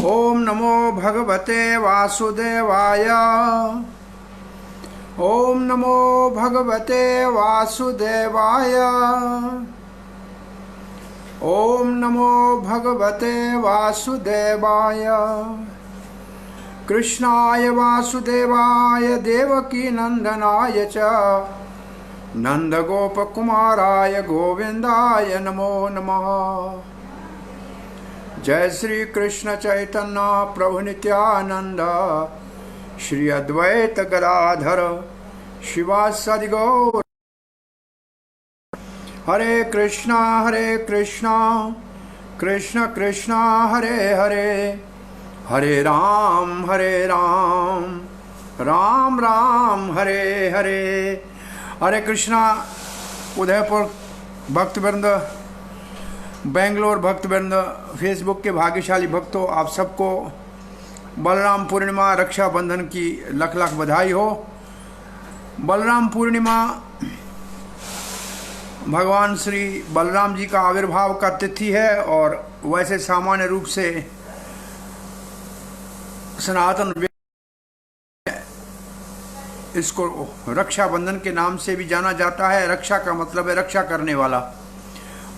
ओम नमो भगवते वासुदेवाय। ओम नमो भगवते वासुदेवाय। ओम नमो भगवते वासुदेवाय। कृष्णाय वासुदेवाय देवकी नंदनाय च नंदगोपकुमाराय गोविंदाय नमो नमः। जय श्री कृष्ण चैतन्य प्रभु नित्यानंद श्री अद्वैत गदाधर शिवासादि गौर। हरे कृष्णा कृष्ण कृष्ण हरे हरे, हरे राम राम राम हरे हरे। हरे कृष्णा। उदयपुर भक्तवृंद, बेंगलोर भक्तवृंद, फेसबुक के भाग्यशाली भक्तों, आप सबको बलराम पूर्णिमा रक्षाबंधन की लख लख बधाई हो। बलराम पूर्णिमा भगवान श्री बलराम जी का आविर्भाव का तिथि है और वैसे सामान्य रूप से सनातन इसको रक्षाबंधन के नाम से भी जाना जाता है। रक्षा का मतलब है रक्षा करने वाला,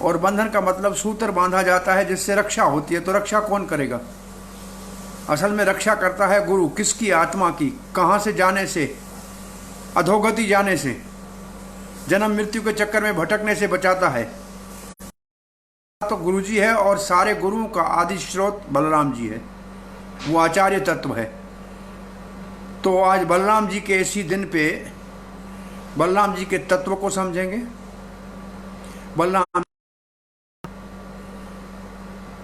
और बंधन का मतलब सूत्र बांधा जाता है जिससे रक्षा होती है। तो रक्षा कौन करेगा? असल में रक्षा करता है गुरु। किसकी? आत्मा की। कहाँ से जाने से? अधोगति जाने से, जन्म मृत्यु के चक्कर में भटकने से बचाता है। तो गुरु जी है और सारे गुरुओं का आदि स्रोत बलराम जी है, वो आचार्य तत्व है। तो आज बलराम जी के इसी दिन पे बलराम जी के तत्व को समझेंगे। बलराम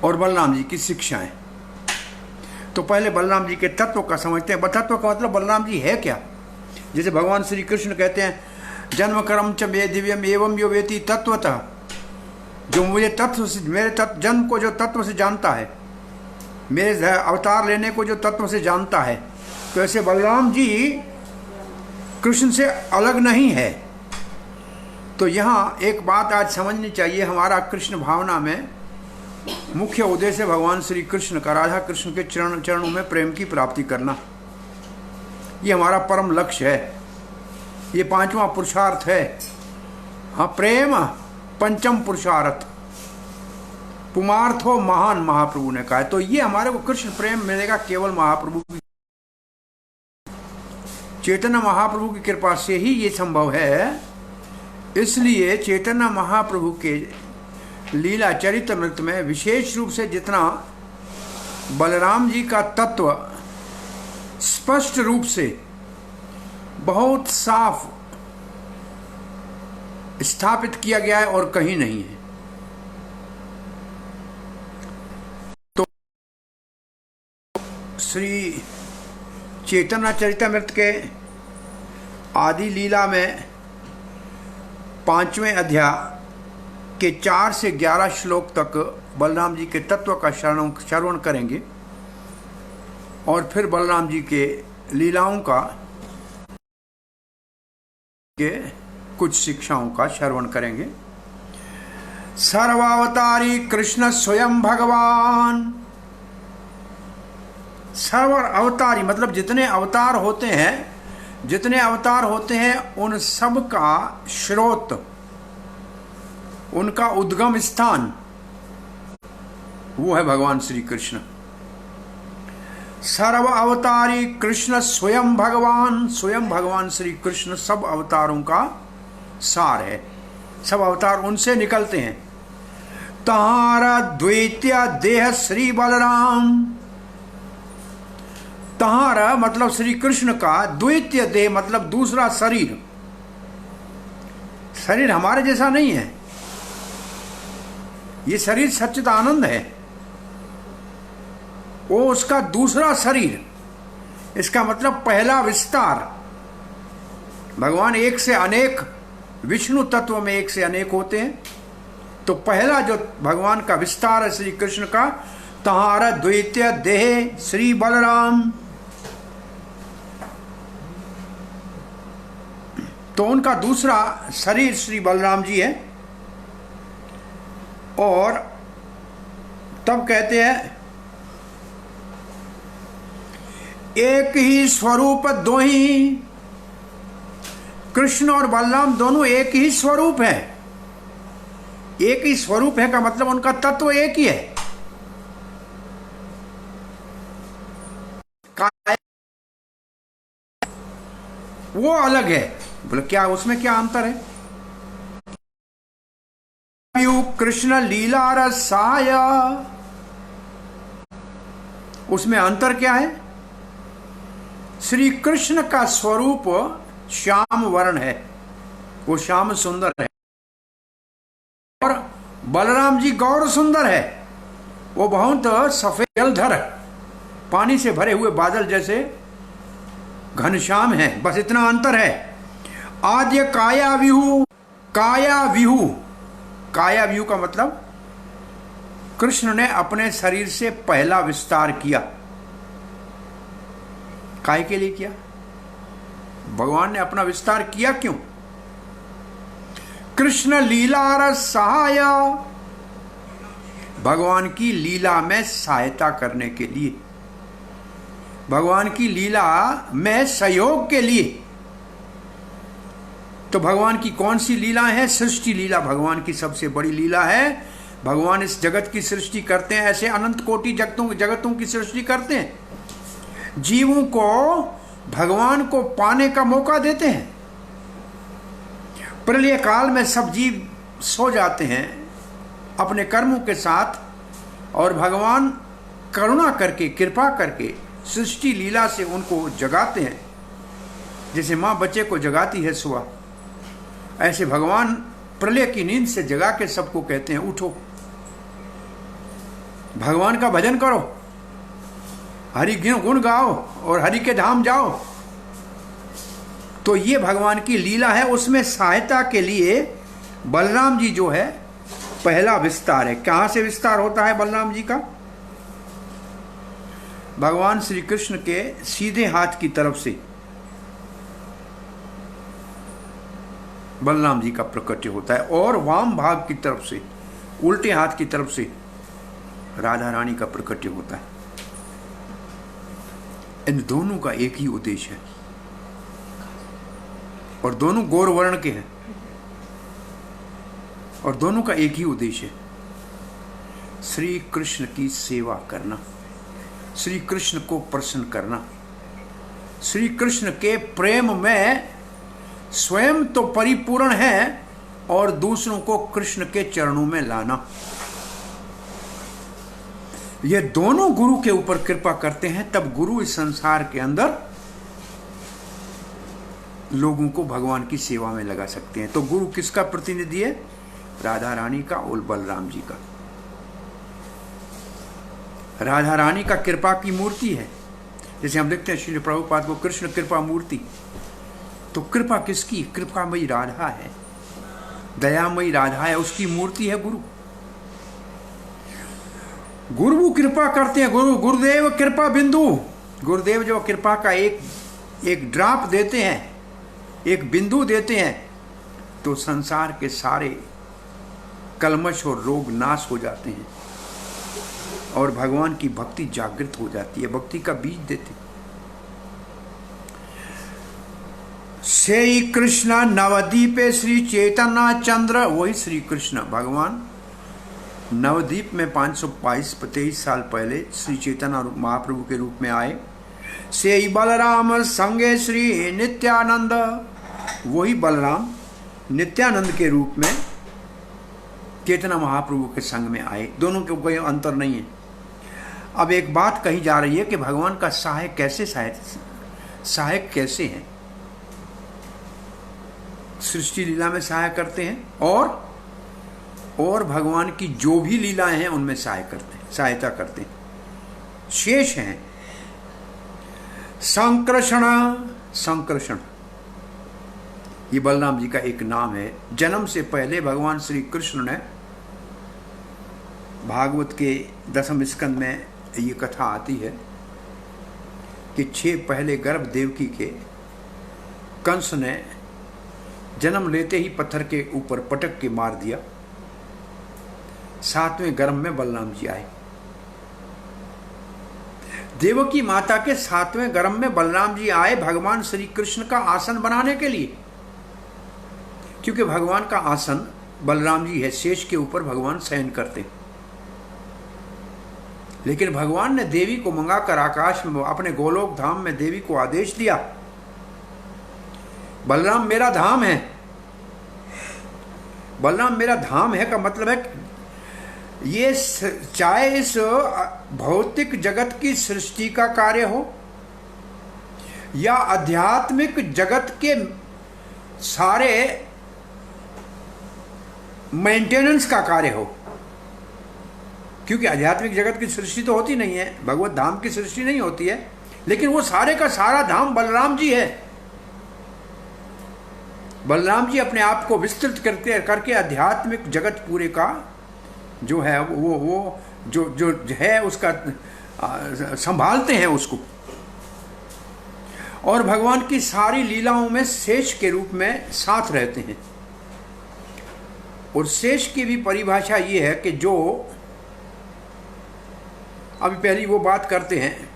और बलराम जी की शिक्षाएं। तो पहले बलराम जी के तत्व का समझते हैं। तत्व का मतलब बलराम जी है क्या? जैसे भगवान श्री कृष्ण कहते हैं, जन्म कर्म च मे दिव्यम एवं यो वेति तत्वतः। जो मुझे तत्व से, मेरे तत्व, जन्म को जो तत्व से जानता है, मेरे अवतार लेने को जो तत्व से जानता है, तो ऐसे बलराम जी कृष्ण से अलग नहीं है। तो यहाँ एक बात आज समझनी चाहिए। हमारा कृष्ण भावना में मुख्य उद्देश्य भगवान श्री कृष्ण का, राधा कृष्ण के चरणों में प्रेम की प्राप्ति करना। ये हमारा परम लक्ष्य है, ये पांचवा पुरुषार्थ है। हाँ, प्रेम पंचम पुरुषार्थ, पुमार्थो महान, महाप्रभु ने कहा है। तो ये हमारे को कृष्ण प्रेम मिलेगा केवल महाप्रभु की, चैतन्य महाप्रभु की कृपा से ही ये संभव है। इसलिए चैतन्य महाप्रभु के लीला चरितमृत में विशेष रूप से जितना बलराम जी का तत्व स्पष्ट रूप से बहुत साफ स्थापित किया गया है और कहीं नहीं है। तो श्री चैतन्य चरितमृत के आदि लीला में 5वें अध्याय के 4 से 11 श्लोक तक बलराम जी के तत्व का श्रवण करेंगे और फिर बलराम जी के लीलाओं का, के कुछ शिक्षाओं का श्रवण करेंगे। सर्वावतारी कृष्ण स्वयं भगवान। सर्व अवतारी मतलब जितने अवतार होते हैं उन सब का स्रोत, उनका उद्गम स्थान वो है भगवान श्री कृष्ण। सर्व अवतारी कृष्ण स्वयं भगवान। स्वयं भगवान श्री कृष्ण सब अवतारों का सार है। सब अवतार उनसे निकलते हैं। तहारा द्वैत्य देह श्री बलराम। तहारा मतलब श्री कृष्ण का, द्वैत्य देह मतलब दूसरा शरीर। शरीर हमारे जैसा नहीं है, ये शरीर सच्चिदानंद है, वो उसका दूसरा शरीर। इसका मतलब पहला विस्तार। भगवान एक से अनेक, विष्णु तत्व में एक से अनेक होते हैं। तो पहला जो भगवान का विस्तार है श्री कृष्ण का, तहारा द्वैत्य देह श्री बलराम। तो उनका दूसरा शरीर श्री बलराम जी है। और तब कहते हैं एक ही स्वरूप दो ही, कृष्ण और बलराम दोनों एक ही स्वरूप है। एक ही स्वरूप है का मतलब उनका तत्व एक ही है। वो अलग है। बोले क्या, उसमें क्या अंतर है? कृष्ण लीला रसाय, उसमें अंतर क्या है? श्री कृष्ण का स्वरूप श्याम वर्ण है, वो श्याम सुंदर है, और बलराम जी गौर सुंदर है, वो बहुत सफेद जलधर, पानी से भरे हुए बादल जैसे घनश्याम है। बस इतना अंतर है। आद्य काया विहु, काया विहु, काया विहु का मतलब कृष्ण ने अपने शरीर से पहला विस्तार किया। काय के लिए किया? भगवान ने अपना विस्तार किया क्यों? कृष्ण लीला रसाय, भगवान की लीला में सहायता करने के लिए, भगवान की लीला में सहयोग के लिए। तो भगवान की कौन सी लीला है? सृष्टि लीला भगवान की सबसे बड़ी लीला है। भगवान इस जगत की सृष्टि करते हैं, ऐसे अनंत कोटि जगतों की सृष्टि करते हैं, जीवों को भगवान को पाने का मौका देते हैं। प्रलय काल में सब जीव सो जाते हैं अपने कर्मों के साथ, और भगवान करुणा करके, कृपा करके सृष्टि लीला से उनको जगाते हैं। जैसे माँ बच्चे को जगाती है सुबह, ऐसे भगवान प्रलय की नींद से जगा के सबको कहते हैं उठो, भगवान का भजन करो, हरि गुण गाओ और हरि के धाम जाओ। तो ये भगवान की लीला है। उसमें सहायता के लिए बलराम जी जो है पहला विस्तार है। कहां से विस्तार होता है बलराम जी का? भगवान श्री कृष्ण के सीधे हाथ की तरफ से बलराम जी का प्रकट्य होता है, और वाम भाग की तरफ से, उल्टे हाथ की तरफ से राधा रानी का प्रकट्य होता है। इन दोनों का एक ही उद्देश्य है, और दोनों गौर वर्ण के हैं, और दोनों का एक ही उद्देश्य है, श्री कृष्ण की सेवा करना, श्री कृष्ण को प्रसन्न करना, श्री कृष्ण के प्रेम में स्वयं तो परिपूर्ण है और दूसरों को कृष्ण के चरणों में लाना। ये दोनों गुरु के ऊपर कृपा करते हैं, तब गुरु इस संसार के अंदर लोगों को भगवान की सेवा में लगा सकते हैं। तो गुरु किसका प्रतिनिधि है? राधा रानी का और बलराम जी का। राधा रानी का कृपा की मूर्ति है। जैसे हम देखते हैं श्री प्रभुपाद को कृष्ण कृपा मूर्ति, तो कृपा किसकी? कृपामयी राधा है, दयामयी राधा है, उसकी मूर्ति है गुरु। गुरु कृपा करते हैं, गुरुदेव कृपा बिंदु, गुरुदेव जो कृपा का एक ड्रॉप देते हैं, एक बिंदु देते हैं, तो संसार के सारे कलमश और रोग नाश हो जाते हैं और भगवान की भक्ति जागृत हो जाती है, भक्ति का बीज देते। श्री कृष्ण नवदीपे श्री चैतन्य चंद्र, वही श्री कृष्ण भगवान नवदीप में 523 साल पहले श्री चैतन्य महाप्रभु के रूप में आए। से बलराम संगे श्री नित्यानंद, वही बलराम नित्यानंद के रूप में चैतन्य महाप्रभु के संग में आए। दोनों के कोई अंतर नहीं है। अब एक बात कही जा रही है कि भगवान का सहायक कैसे, सहायक कैसे हैं? सृष्टि लीला में सहायक करते हैं, और भगवान की जो भी लीलाएं हैं उनमें सहायता करते हैं। शेष हैं संकर्षण, ये बलराम जी का एक नाम है। जन्म से पहले भगवान श्री कृष्ण ने, भागवत के 10वें स्कंद में ये कथा आती है कि 6 पहले गर्भ देवकी के कंस ने जन्म लेते ही पत्थर के ऊपर पटक के मार दिया। 7वें गर्भ में बलराम जी आए। देवकी माता के 7वें गर्भ में बलराम जी आए भगवान श्री कृष्ण का आसन बनाने के लिए, क्योंकि भगवान का आसन बलराम जी है, शेष के ऊपर भगवान शयन करते। लेकिन भगवान ने देवी को मंगाकर आकाश में अपने गोलोक धाम में देवी को आदेश दिया, बलराम मेरा धाम है। बलराम मेरा धाम है का मतलब है ये चाहे इस भौतिक जगत की सृष्टि का कार्य हो या आध्यात्मिक जगत के सारे मेंटेनेंस का कार्य हो, क्योंकि आध्यात्मिक जगत की सृष्टि तो होती नहीं है, भगवत धाम की सृष्टि नहीं होती है, लेकिन वो सारे का सारा धाम बलराम जी है। बलराम जी अपने आप को विस्तृत करके आध्यात्मिक जगत पूरे का जो है वो जो है उसका संभालते हैं उसको, और भगवान की सारी लीलाओं में शेष के रूप में साथ रहते हैं। और शेष की भी परिभाषा ये है कि जो अभी पहली वो बात करते हैं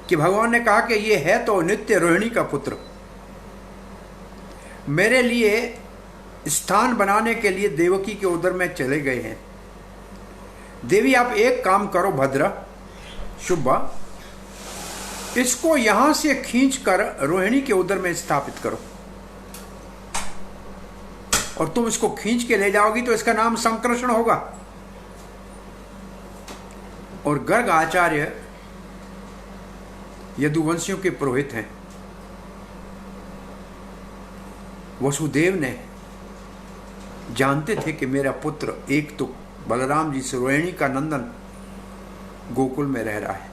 कि भगवान ने कहा कि ये है तो नित्य रोहिणी का पुत्र, मेरे लिए स्थान बनाने के लिए देवकी के उदर में चले गए हैं। देवी आप एक काम करो भद्र शुभा, इसको यहां से खींचकर रोहिणी के उदर में स्थापित करो, और तुम इसको खींच के ले जाओगी तो इसका नाम संकृष्ण होगा। और गर्ग आचार्य यदुवंशियों के पुरोहित हैं। वसुदेव ने जानते थे कि मेरा पुत्र एक तो बलराम जी से रोहिणी का नंदन गोकुल में रह रहा है,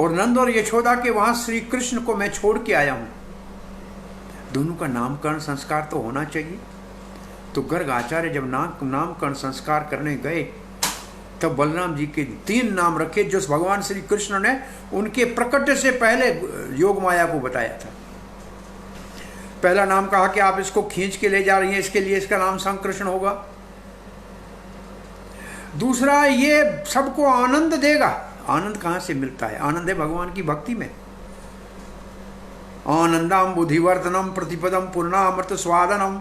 और नंद और यशोदा के वहां श्री कृष्ण को मैं छोड़ के आया हूं, दोनों का नामकरण संस्कार तो होना चाहिए। तो गर्ग आचार्य जब नामकरण संस्कार करने गए तब बलराम जी के 3 नाम रखे जो भगवान श्री कृष्ण ने उनके प्रकट से पहले योग माया को बताया था। पहला नाम कहा कि आप इसको खींच के ले जा रही हैं, इसके लिए इसका नाम संकृष्ण होगा। दूसरा, ये सबको आनंद देगा। आनंद कहां से मिलता है? आनंद है भगवान की भक्ति में। आनंदम बुद्धिवर्धनम प्रतिपदम पूर्णामृत स्वादनम।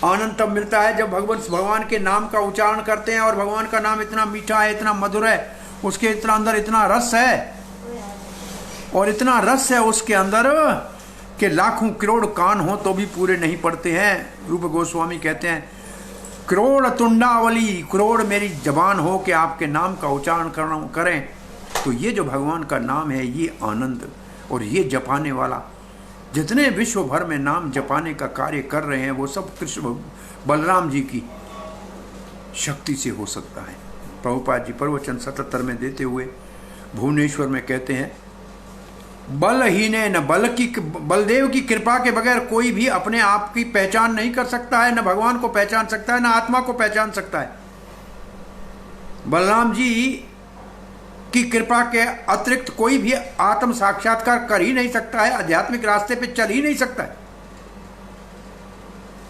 आनंद तब मिलता है जब भगवान के नाम का उच्चारण करते हैं, और भगवान का नाम इतना मीठा है, इतना मधुर है, उसके इतना अंदर इतना रस है, और इतना रस है उसके अंदर कि लाखों करोड़ कान हो तो भी पूरे नहीं पड़ते हैं। रूप गोस्वामी कहते हैं करोड़ तुंडावली, करोड़ मेरी जबान हो कि आपके नाम का उच्चारण करें। तो ये जो भगवान का नाम है ये आनंद, और ये जपाने वाला जितने विश्व भर में नाम जपाने का कार्य कर रहे हैं वो सब कृष्ण बलराम जी की शक्ति से हो सकता है। प्रभुपाद जी प्रवचन 77 में देते हुए भुवनेश्वर में कहते हैं बलहीने न बलदेव की कृपा के बगैर कोई भी अपने आप की पहचान नहीं कर सकता है, न भगवान को पहचान सकता है, न आत्मा को पहचान सकता है। बलराम जी की कृपा के अतिरिक्त कोई भी आत्म साक्षात्कार कर ही नहीं सकता है, आध्यात्मिक रास्ते पे चल ही नहीं सकता है।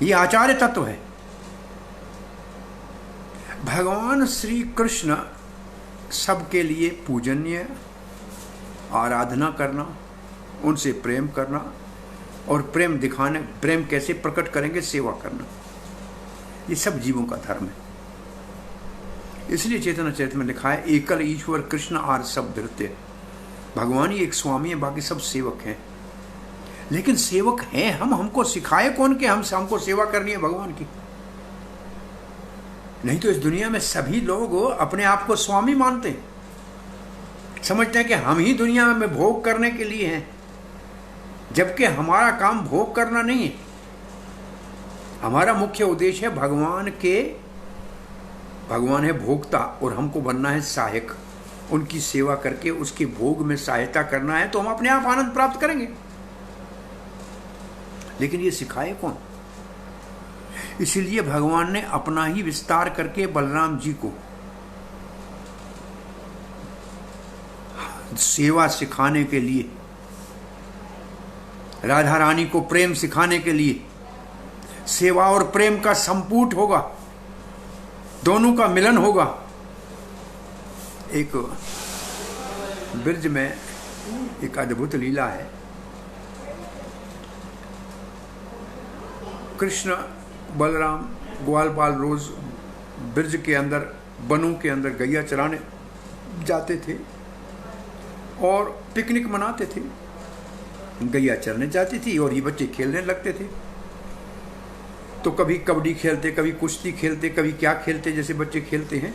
ये आचार्य तत्व है। भगवान श्री कृष्ण सबके लिए पूजनीय, आराधना करना, उनसे प्रेम करना, और प्रेम दिखाने, प्रेम कैसे प्रकट करेंगे, सेवा करना, ये सब जीवों का धर्म है। इसलिए चैतन्य चरित्र में लिखा है एकल ईश्वर कृष्ण आर सब धृत्य। भगवान ही एक स्वामी है, बाकी सब सेवक हैं। लेकिन सेवक हैं हम, हमको सिखाए कौन कि हमको सेवा करनी है भगवान की? नहीं तो इस दुनिया में सभी लोग अपने आप को स्वामी मानते हैं, समझते हैं कि हम ही दुनिया में भोग करने के लिए हैं, जबकि हमारा काम भोग करना नहीं है। हमारा मुख्य उद्देश्य है भगवान है भोक्ता, और हमको बनना है सहायक, उनकी सेवा करके उसके भोग में सहायता करना है, तो हम अपने आप आनंद प्राप्त करेंगे। लेकिन ये सिखाए कौन? इसलिए भगवान ने अपना ही विस्तार करके बलराम जी को सेवा सिखाने के लिए, राधा रानी को प्रेम सिखाने के लिए, सेवा और प्रेम का संपुट होगा दोनों का मिलन होगा। एक ब्रज में एक अद्भुत लीला है। कृष्ण बलराम ग्वालपाल रोज ब्रज के अंदर वनों के अंदर गैया चराने जाते थे और पिकनिक मनाते थे। गैया चरने जाती थी और ये बच्चे खेलने लगते थे। तो कभी कबड्डी खेलते, कभी कुश्ती खेलते, कभी क्या खेलते जैसे बच्चे खेलते हैं।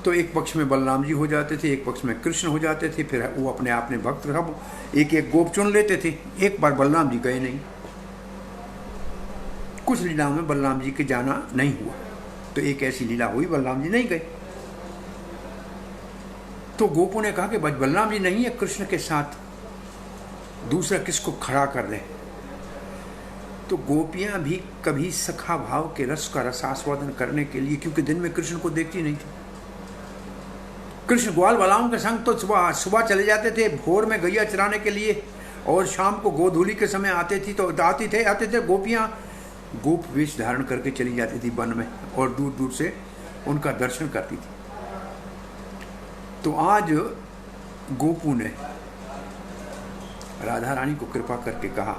तो एक पक्ष में बलराम जी हो जाते थे, एक पक्ष में कृष्ण हो जाते थे। फिर वो अपने आप में भक्त सब एक एक गोप चुन लेते थे। एक बार बलराम जी गए नहीं, कुछ लीलाओं में बलराम जी के जाना नहीं हुआ। तो एक ऐसी लीला हुई, बलराम जी नहीं गए। तो गोपों ने कहा कि बलराम जी नहीं है कृष्ण के साथ, दूसरा किसको खड़ा कर दे। तो गोपियां भी कभी सखा भाव के रस का रसास्वादन करने के लिए, क्योंकि दिन में कृष्ण को देखती नहीं थी। कृष्ण ग्वाल बालाओं के संग तो सुबह चले जाते थे भोर में गैया चराने के लिए, और शाम को गोधूली के समय आते थे गोपियां गोप वेश धारण करके चली जाती थी वन में, और दूर दूर से उनका दर्शन करती थी। तो आज गोपू ने राधा रानी को कृपा करके कहा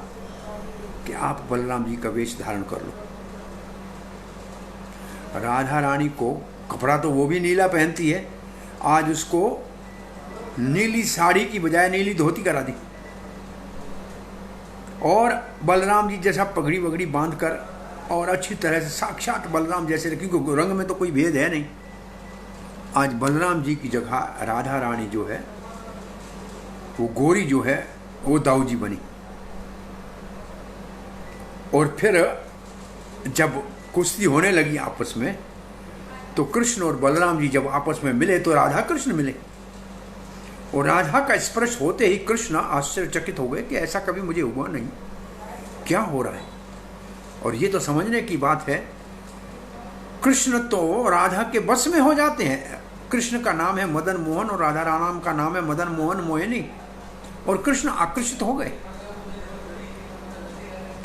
कि आप बलराम जी का वेश धारण कर लो। राधा रानी को कपड़ा तो वो भी नीला पहनती है, आज उसको नीली साड़ी की बजाय नीली धोती करा दी, और बलराम जी जैसा पगड़ी वगड़ी बांध कर और अच्छी तरह से साक्षात बलराम जैसे, क्योंकि रंग में तो कोई भेद है नहीं। आज बलराम जी की जगह राधा रानी जो है वो गोरी जो है वो दाऊ जी बनी। और फिर जब कुश्ती होने लगी आपस में, तो कृष्ण और बलराम जी जब आपस में मिले तो राधा कृष्ण मिले, और राधा का स्पर्श होते ही कृष्ण आश्चर्यचकित हो गए कि ऐसा कभी मुझे हुआ नहीं, क्या हो रहा है। और ये तो समझने की बात है, कृष्ण तो राधा के बस में हो जाते हैं। कृष्ण का नाम है मदन मोहन और राधा राम का नाम है मदन मोहन मोहिनी, और कृष्ण आकर्षित हो गए।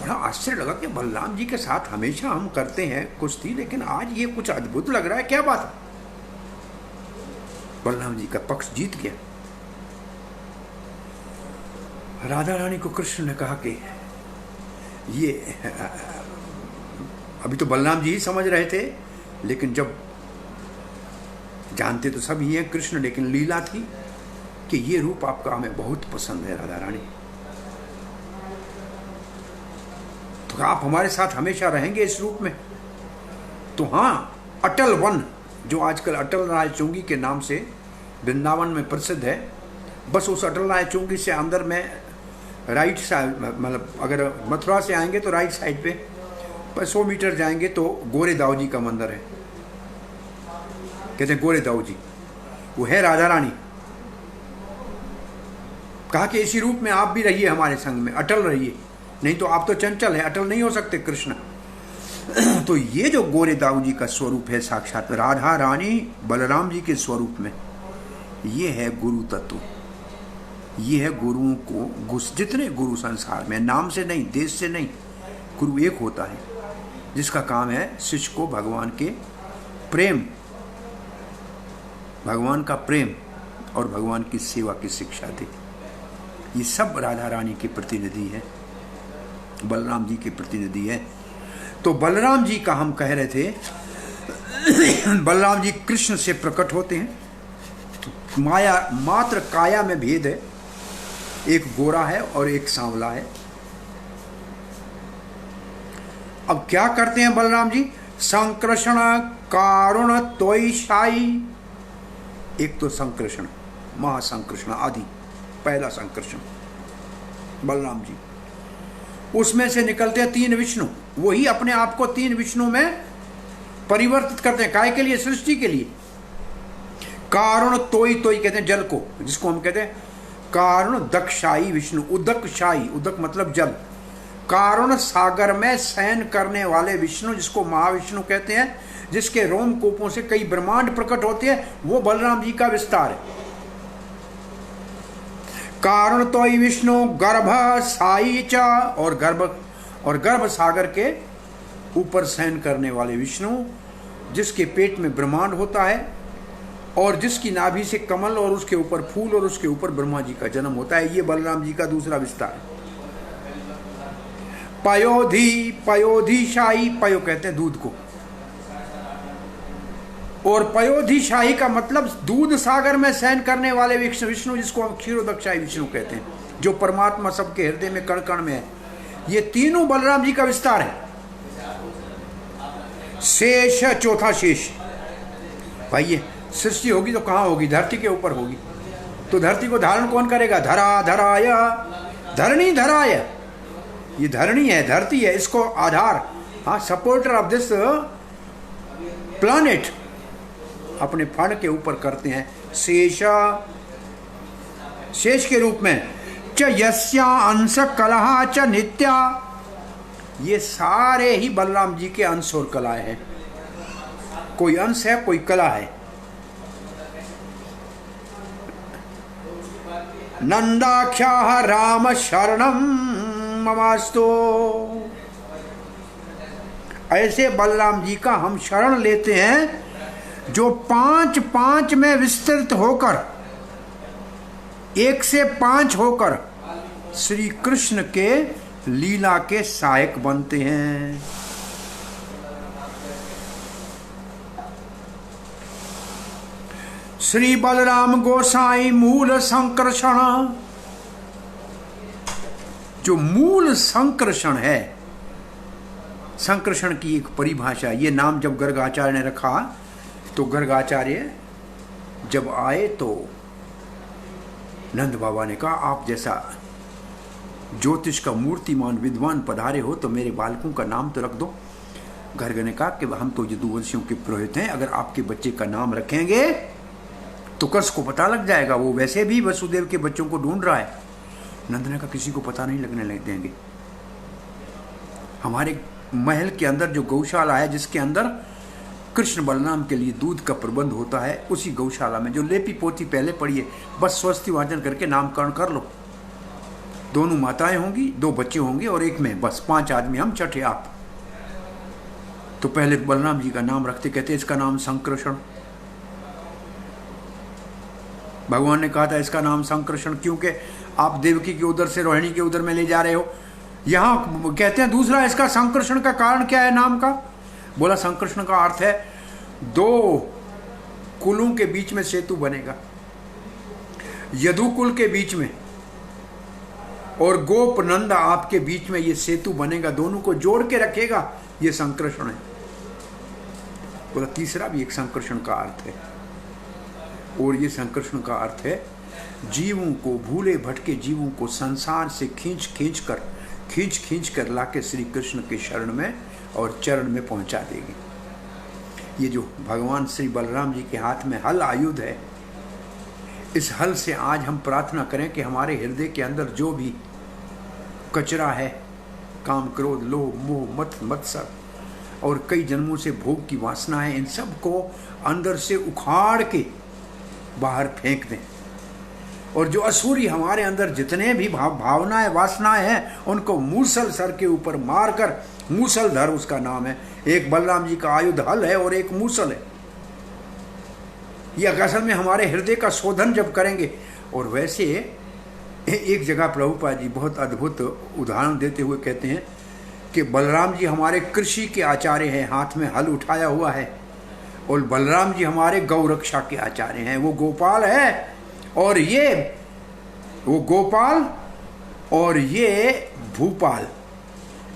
बड़ा आश्चर्य लगा कि बलराम जी के साथ हमेशा हम करते हैं कुश्ती, लेकिन आज ये कुछ अद्भुत लग रहा है, क्या बात है। बलराम जी का पक्ष जीत गया। राधा रानी को कृष्ण ने कहा कि ये अभी तो बलराम जी ही समझ रहे थे, लेकिन जब जानते तो सब ही हैं कृष्ण, लेकिन लीला थी कि ये रूप आपका हमें बहुत पसंद है राधा रानी, तो आप हमारे साथ हमेशा रहेंगे इस रूप में। तो हाँ, अटल वन जो आजकल अटल राय चुंगी के नाम से वृंदावन में प्रसिद्ध है, बस उस अटल राय चुंगी से अंदर में राइट साइड, मतलब अगर मथुरा से आएंगे तो राइट साइड पे 100 मीटर जाएंगे तो गोरे दाऊ जी का मंदिर है, कहते हैं गोरे दाऊ जी, वो है राधा रानी। कहा कि इसी रूप में आप भी रहिए हमारे संग में, अटल रहिए, नहीं तो आप तो चंचल हैं, अटल नहीं हो सकते कृष्ण। तो ये जो गोरे दाऊ जी का स्वरूप है साक्षात राधा रानी बलराम जी के स्वरूप में, ये है गुरु तत्व। ये है गुरुओं को, जितने गुरु संसार में, नाम से नहीं, देश से नहीं, गुरु एक होता है जिसका काम है शिष्य को भगवान के प्रेम, भगवान का प्रेम और भगवान की सेवा की शिक्षा दे। ये सब राधा रानी के प्रतिनिधि है, बलराम जी के प्रतिनिधि है। तो बलराम जी का हम कह रहे थे, बलराम जी कृष्ण से प्रकट होते हैं। माया मात्र काया में भेद है, एक गोरा है और एक सांवला है। अब क्या करते हैं बलराम जी? संकृष्ण कारुण तोयशाई। एक तो संकृष्ण, महासंकृष्ण आदि, पहला संकृष्ण बलराम जी, उसमें से निकलते हैं 3 विष्णु, वही अपने आप को 3 विष्णु में परिवर्तित करते हैं। काय के लिए? सृष्टि के लिए। कारुण तोई, तोई कहते हैं जल को, जिसको हम कहते हैं कारुण दक्षाई विष्णु, उदकशाई, उदक मतलब जल। कारुण सागर में शयन करने वाले विष्णु, जिसको महाविष्णु कहते हैं, जिसके रोम कोपों से कई ब्रह्मांड प्रकट होते हैं, वो बलराम जी का विस्तार है। कारुण तोई विष्णु गर्भ साई च, और गर्भ सागर के ऊपर शयन करने वाले विष्णु, जिसके पेट में ब्रह्मांड होता है और जिसकी नाभि से कमल और उसके ऊपर फूल और उसके ऊपर ब्रह्मा जी का जन्म होता है। ये बलराम जी का दूसरा विस्तार है। पयोधी, पयोधीशाही, पयो कहते हैं दूध को, और पयोधीशाही का मतलब दूध सागर में शयन करने वाले विष्णु, जिसको हम क्षीरोदक्षाई विष्णु कहते हैं, जो परमात्मा सबके हृदय में कण कण में है। ये तीनों बलराम जी का विस्तार है। शेष, चौथा शेष। भाई ये सृष्टि होगी तो कहाँ होगी? धरती के ऊपर होगी। तो धरती को धारण कौन करेगा? धरा धराय, धरणी धराय। ये धरणी है, धरती है, इसको आधार, हाँ, सपोर्टर ऑफ दिस प्लैनेट अपने फण के ऊपर करते हैं। शेषा, शेष के रूप में। च यस्या अंश कलहा च नित्या, ये सारे ही बलराम जी के अंश और कलाएं हैं। कोई अंश है, कोई कला है। नंदाख्या राम शरणम ममास्तो, ऐसे बलराम जी का हम शरण लेते हैं जो 5 में विस्तृत होकर, 1 से 5 होकर श्री कृष्ण के लीला के सहायक बनते हैं। श्री बलराम गोसाई मूल संकर्षण, जो मूल संकर्षण है, संकर्षण की एक परिभाषा। ये नाम जब गर्गाचार्य ने रखा तो गर्गाचार्य जब आए तो नंद बाबा ने कहा, आप जैसा ज्योतिष का मूर्तिमान विद्वान पधारे हो तो मेरे बालकों का नाम तो रख दो। गर्ग ने कहा कि हम तो यदुवंशियों के पुरोहित हैं, अगर आपके बच्चे का नाम रखेंगे तो कंस को पता लग जाएगा, वो वैसे भी वसुदेव के बच्चों को ढूंढ रहा है। नंद ने कहा किसी को पता नहीं लगने लग देंगे। हमारे महल के अंदर जो गौशाला है, जिसके अंदर कृष्ण बलराम के लिए दूध का प्रबंध होता है, उसी गौशाला में जो लेपी पोती पहले पड़ी है, बस स्वस्ति वाचन करके नामकरण कर लो। दोनों माताएं होंगी, 2 बच्चे होंगे और एक में, बस 5 आदमी हम, छठे आप। तो पहले बलराम जी का नाम रखते, कहते इसका नाम संकर्षण। भगवान ने कहा था इसका नाम संकर्षण क्योंकि आप देवकी के उदर से रोहिणी के उदर में ले जा रहे हो। यहाँ कहते हैं दूसरा, इसका संकर्षण का कारण क्या है नाम का? बोला संकर्षण का अर्थ है 2 कुलों के बीच में सेतु बनेगा। यदुकुल के बीच में और गोप नंदा आपके बीच में ये सेतु बनेगा, दोनों को जोड़ के रखेगा, ये संकर्षण है। बोला तीसरा भी एक संकर्षण का अर्थ है, और ये संकर्षण का अर्थ है जीवों को, भूले भटके जीवों को संसार से खींच कर लाके श्री कृष्ण के शरण में और चरण में पहुंचा देगी। ये जो भगवान श्री बलराम जी के हाथ में हल आयुध है, इस हल से आज हम प्रार्थना करें कि हमारे हृदय के अंदर जो भी कचरा है, काम, क्रोध, लोभ, मोह, मत, मत्सर और कई जन्मों से भोग की वासना है, इन सब को अंदर से उखाड़ के बाहर फेंक दें। और जो असुरी हमारे अंदर जितने भी भावनाएं, वासनाएं हैं, उनको मूसल सर के ऊपर मारकर, मूसलधर उसका नाम है। एक बलराम जी का आयुध हल है और एक मूसल है। ये असल में हमारे हृदय का शोधन जब करेंगे। और वैसे एक जगह प्रभुपाद जी बहुत अद्भुत उदाहरण देते हुए कहते हैं कि बलराम जी हमारे कृषि के आचार्य हैं, हाथ में हल उठाया हुआ है, और बलराम जी हमारे गौ रक्षा के आचार्य हैं। वो गोपाल है और ये वो गोपाल और ये भूपाल,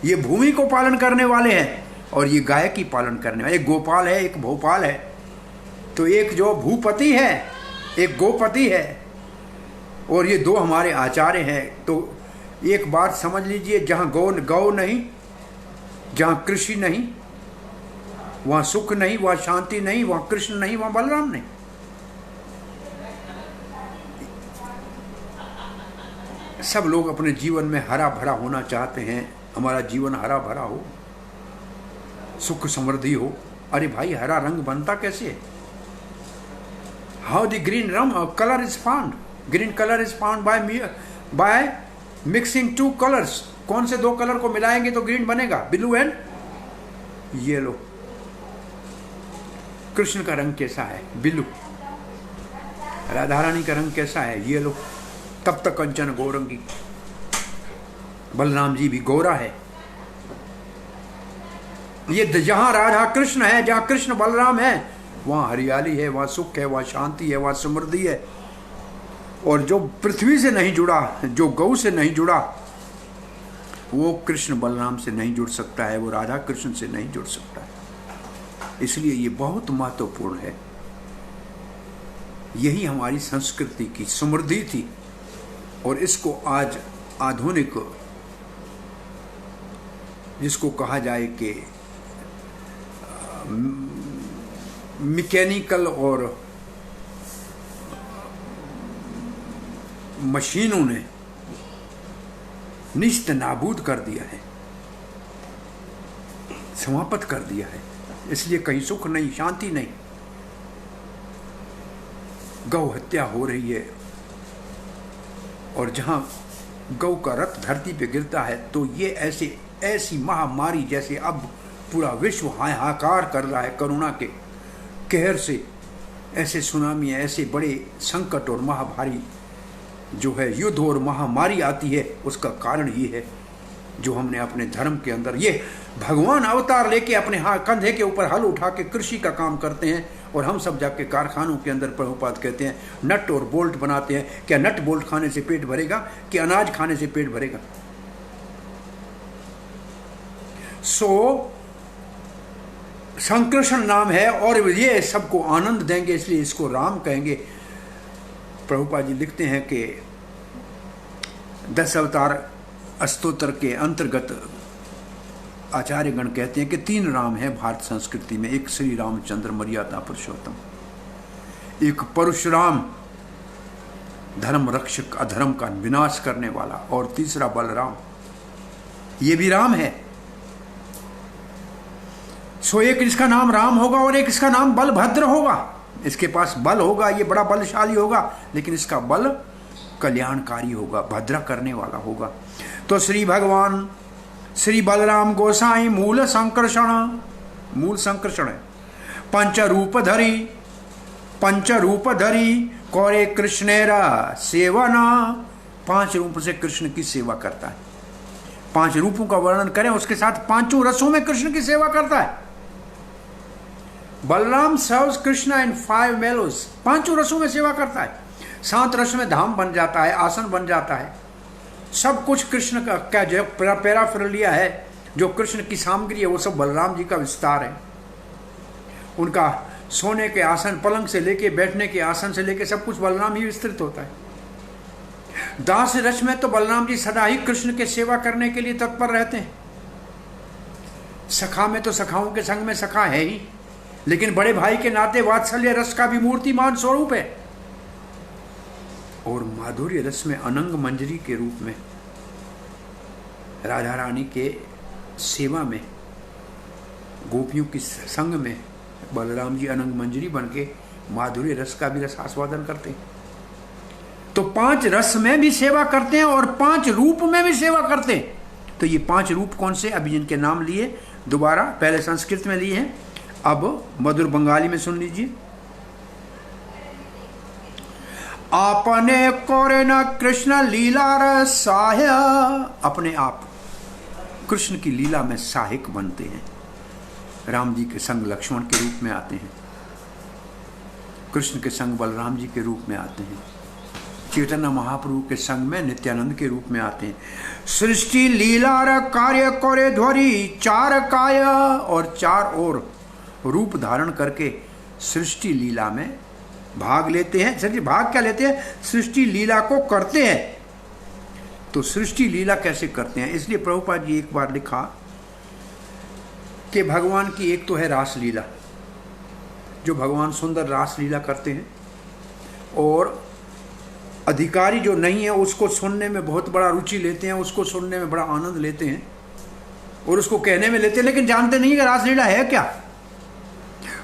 ये भूमि को पालन करने वाले हैं और ये गाय की पालन करने वाले। एक गोपाल है, एक भोपाल है। तो एक जो भूपति है, एक गोपति है, और ये 2 हमारे आचार्य हैं। तो एक बात समझ लीजिए, जहाँ गौ नहीं, जहाँ कृषि नहीं, वहाँ सुख नहीं, वहाँ शांति नहीं, वहाँ कृष्ण नहीं, वहाँ बलराम नहीं। सब लोग अपने जीवन में हरा भरा होना चाहते हैं, हमारा जीवन हरा भरा हो, सुख समृद्धि हो। अरे भाई, हरा रंग बनता कैसे है? How the green colour is found? Green colour is found by mixing 2 colours. कौन से 2 कलर को मिलाएंगे तो ग्रीन बनेगा? Blue and yellow. कृष्ण का रंग कैसा है? बिल्लू। राधा रानी का रंग कैसा है? ये लो, तब तक कंचन गौरंगी। बलराम जी भी गोरा है। ये जहां राधा कृष्ण है, जहां कृष्ण बलराम है, वहां हरियाली है, वहां सुख है, वहां शांति है, वहां समृद्धि है। और जो पृथ्वी से नहीं जुड़ा, जो गौ से नहीं जुड़ा, वो कृष्ण बलराम से नहीं जुड़ सकता है, वो राधा कृष्ण से नहीं जुड़ सकता है। इसलिए ये बहुत महत्वपूर्ण है। यही हमारी संस्कृति की समृद्धि थी, और इसको आज आधुनिक, जिसको कहा जाए कि मैकेनिकल और मशीनों ने निस्त नाबूद कर दिया है, समाप्त कर दिया है। इसलिए कहीं सुख नहीं, शांति नहीं। गौ हत्या हो रही है, और जहां गौ का रक्त धरती पे गिरता है तो ये ऐसी महामारी, जैसे अब पूरा विश्व हाहाकार कर रहा है करुणा के कहर से, ऐसे सुनामी, ऐसे बड़े संकट और महाभारी जो है युद्ध और महामारी आती है, उसका कारण ये है जो हमने अपने धर्म के अंदर, ये भगवान अवतार लेके अपने कंधे के ऊपर हल उठा के कृषि का काम करते हैं, और हम सब जाके कारखानों के अंदर प्रभुपाद कहते हैं नट और बोल्ट बनाते हैं। क्या नट बोल्ट खाने से पेट भरेगा कि अनाज खाने से पेट भरेगा? संकृष्ण नाम है, और ये सबको आनंद देंगे, इसलिए इसको राम कहेंगे। प्रभुपाद जी लिखते हैं कि 10 अवतार स्तोत्र के अंतर्गत आचार्यगण कहते हैं कि 3 राम है भारत संस्कृति में। एक श्री रामचंद्र मर्यादा पुरुषोत्तम, एक परशुराम धर्म रक्षक, अधर्म का विनाश करने वाला, और तीसरा बलराम, ये भी राम है। एक इसका नाम राम होगा और एक इसका नाम बलभद्र होगा। इसके पास बल होगा, ये बड़ा बलशाली होगा, लेकिन इसका बल कल्याणकारी होगा, भद्रा करने वाला होगा। तो श्री भगवान श्री बलराम गोसाई मूल संकर्षण है। पंच रूप धरी कौरे कृष्णेरा सेवना। 5 रूप से कृष्ण की सेवा करता है। 5 रूपों का वर्णन करें, उसके साथ 5 रसों में कृष्ण की सेवा करता है। बलराम सर्व्स कृष्णा इन 5 मेलोस, 5 रसों में सेवा करता है। 7 रस में धाम बन जाता है, आसन बन जाता है, सब कुछ कृष्ण का क्या जो पैराफेरलिया है, जो कृष्ण की सामग्री है, वो सब बलराम जी का विस्तार है। उनका सोने के आसन, पलंग से लेके बैठने के आसन से लेके सब कुछ बलराम ही विस्तृत होता है। दास रस में तो बलराम जी सदा ही कृष्ण के सेवा करने के लिए तत्पर रहते हैं। सखा में तो सखाओं के संग में सखा है ही, लेकिन बड़े भाई के नाते वात्सल्य रस का भी मूर्तिमान स्वरूप है। और माधुर्य रस में अनंग मंजरी के रूप में राधा रानी के सेवा में, गोपियों की संग में बलराम जी अनंग मंजरी बन के माधुर्य रस का भी रस आस्वादन करते हैं। तो 5 रस में भी सेवा करते हैं और 5 रूप में भी सेवा करते हैं। तो ये 5 रूप कौन से, अभी जिनके नाम लिए दोबारा, पहले संस्कृत में लिए हैं, अब मधुर बंगाली में सुन लीजिए। आपने कोरे न कृष्ण लीला रसाय, अपने आप कृष्ण की लीला में सहायक बनते हैं। राम जी के संग लक्ष्मण के रूप में आते हैं, कृष्ण के संग बलराम जी के रूप में आते हैं, चैतन्य महाप्रभु के संग में नित्यानंद के रूप में आते हैं। सृष्टि लीला कार्य करे ध्वरी 4 काय, और 4 और रूप धारण करके सृष्टि लीला में भाग लेते हैं। सृष्टि भाग क्या लेते हैं? सृष्टि लीला को करते हैं। तो सृष्टि लीला कैसे करते हैं? इसलिए प्रभुपाद जी एक बार लिखा कि भगवान की एक तो है रास लीला, जो भगवान सुंदर रास लीला करते हैं, और अधिकारी जो नहीं है उसको सुनने में बहुत बड़ा रुचि लेते हैं, उसको सुनने में बड़ा आनंद लेते हैं और उसको कहने में लेते हैं, लेकिन जानते नहीं कि रासलीला है क्या।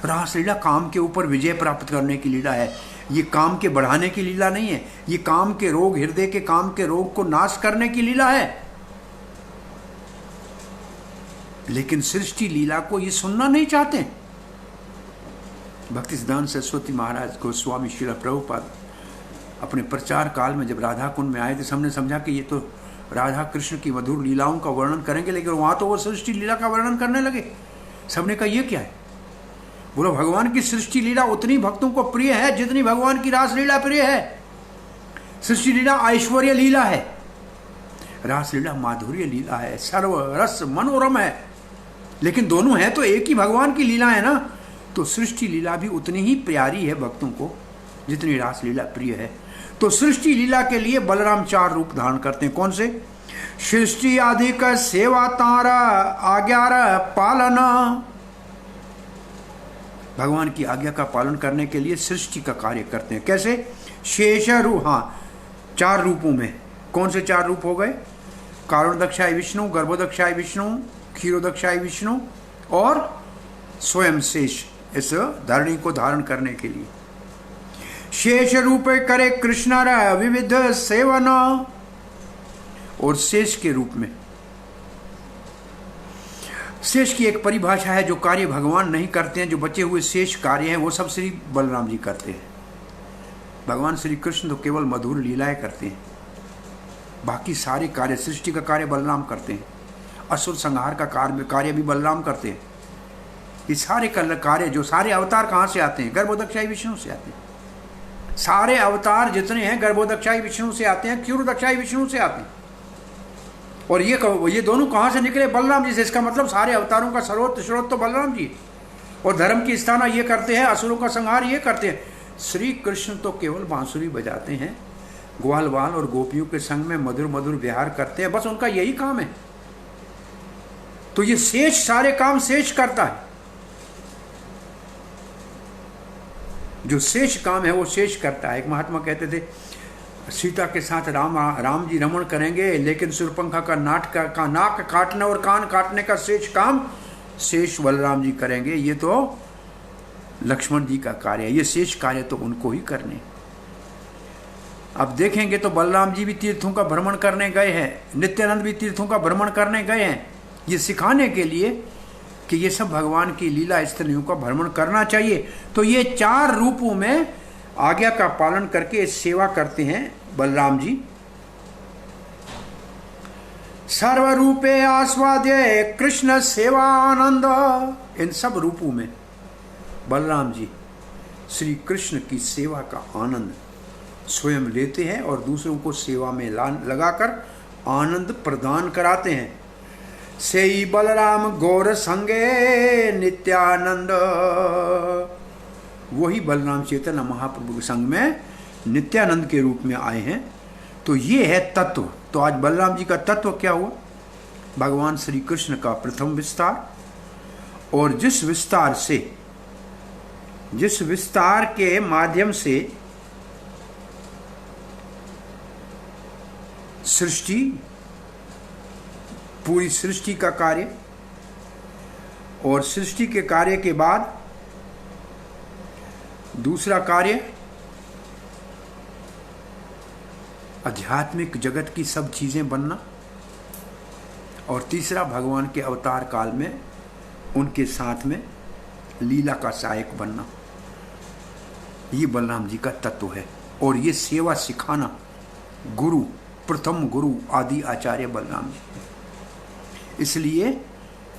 रासलीला काम के ऊपर विजय प्राप्त करने की लीला है। ये काम के बढ़ाने की लीला नहीं है, ये काम के रोग, हृदय के काम के रोग को नाश करने की लीला है। लेकिन सृष्टि लीला को ये सुनना नहीं चाहते। भक्ति सिद्धांत सरस्वती महाराज गोस्वामी श्रील प्रभुपाद अपने प्रचार काल में जब राधा कुंड में आए थे, सबने समझा कि ये तो राधा कृष्ण की मधुर लीलाओं का वर्णन करेंगे, लेकिन वहां तो वो सृष्टि लीला का वर्णन करने लगे। सबने कहा ये क्या है? बोलो भगवान की सृष्टि लीला उतनी भक्तों को प्रिय है जितनी भगवान की रास लीला प्रिय है। सृष्टि लीला ऐश्वर्य लीला है, रास लीला माधुर्य लीला है, सर्व रस मनोरम है, लेकिन दोनों है तो एक ही भगवान की लीला है ना। तो सृष्टि लीला भी उतनी ही प्यारी है भक्तों को जितनी रास लीला प्रिय है। तो सृष्टि लीला के लिए बलराम 4 रूप धारण करते हैं। कौन से? सृष्टि आदि का सेवा तारा आज्ञा पालन, भगवान की आज्ञा का पालन करने के लिए सृष्टि का कार्य करते हैं। कैसे? शेष रूप, हाँ 4 रूपों में। कौन से 4 रूप हो गए? कारुणदक्षाय विष्णु, गर्भोदक्षाय विष्णु, क्षीरोदक्षाय विष्णु और स्वयं शेष, इस धरणी को धारण करने के लिए। शेष रूप करे कृष्ण विविध सेवन, और शेष के रूप में, शेष की एक परिभाषा है, जो कार्य भगवान नहीं करते हैं, जो बचे हुए शेष कार्य हैं वो सब श्री बलराम जी करते हैं। भगवान श्री कृष्ण तो केवल मधुर लीलाएं करते हैं, बाकी सारे कार्य, सृष्टि का कार्य बलराम करते हैं, असुर संहार का कार्य भी बलराम करते हैं। ये सारे कार्य, जो सारे अवतार कहाँ से आते हैं? गर्भोदक्षाय विष्णु से आते हैं। सारे अवतार जितने हैं गर्भोदक्षाय विष्णु से आते हैं, क्षीरोदक्षाय विष्णु से आते हैं। और ये दोनों कहाँ से निकले? बलराम जी से। इसका मतलब सारे अवतारों का सर्वोच्च स्रोत तो बलराम जी, और धर्म की स्थापना ये करते हैं, असुरों का संहार ये करते हैं। श्री कृष्ण तो केवल बांसुरी बजाते हैं, ग्वाल बाल और गोपियों के संग में मधुर मधुर विहार करते हैं, बस उनका यही काम है। तो ये शेष सारे काम शेष करता है, जो शेष काम है वो शेष करता है। एक महात्मा कहते थे, सीता के साथ राम जी रमण करेंगे, लेकिन शूर्पणखा का नाक काटने और कान काटने का शेष काम शेष बलराम जी करेंगे। ये तो लक्ष्मण जी का कार्य है, ये शेष कार्य तो उनको ही करने। अब देखेंगे तो बलराम जी भी तीर्थों का भ्रमण करने गए हैं, नित्यानंद भी तीर्थों का भ्रमण करने गए हैं, ये सिखाने के लिए कि ये सब भगवान की लीला स्थलियों का भ्रमण करना चाहिए। तो ये 4 रूपों में आज्ञा का पालन करके सेवा करते हैं बलराम जी। सर्वरूपे आस्वाद्य कृष्ण सेवा आनंद, इन सब रूपों में बलराम जी श्री कृष्ण की सेवा का आनंद स्वयं लेते हैं और दूसरों को सेवा में लगाकर आनंद प्रदान कराते हैं। सेई बलराम गौर संगे नित्यानंद, वही बलराम चैतन्य महाप्रभु के संग में नित्यानंद के रूप में आए हैं। तो ये है तत्व। तो आज बलराम जी का तत्व क्या हुआ? भगवान श्री कृष्ण का प्रथम विस्तार, और जिस विस्तार के माध्यम से सृष्टि, पूरी सृष्टि का कार्य, और सृष्टि के कार्य के बाद दूसरा कार्य आध्यात्मिक जगत की सब चीजें बनना, और तीसरा भगवान के अवतार काल में उनके साथ में लीला का सहायक बनना। ये बलराम जी का तत्व है। और ये सेवा सिखाना, गुरु, प्रथम गुरु आदि आचार्य बलराम जी। इसलिए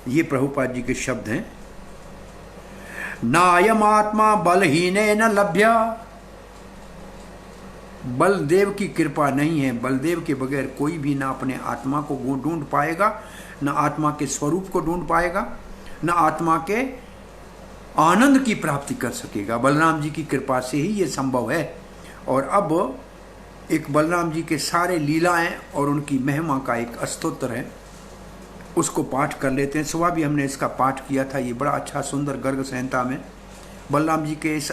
ये प्रभुपाद जी के शब्द हैं, नायम आत्मा बलहीने न लभ्य। बलदेव की कृपा नहीं है, बलदेव के बगैर कोई भी ना अपने आत्मा को ढूंढ पाएगा, ना आत्मा के स्वरूप को ढूंढ पाएगा, ना आत्मा के आनंद की प्राप्ति कर सकेगा। बलराम जी की कृपा से ही ये संभव है। और अब एक बलराम जी के सारे लीलाएं और उनकी महिमा का एक स्तोत्र है, उसको पाठ कर लेते हैं। सुबह भी हमने इसका पाठ किया था, ये बड़ा अच्छा सुंदर गर्ग संहिता में बलराम जी के इस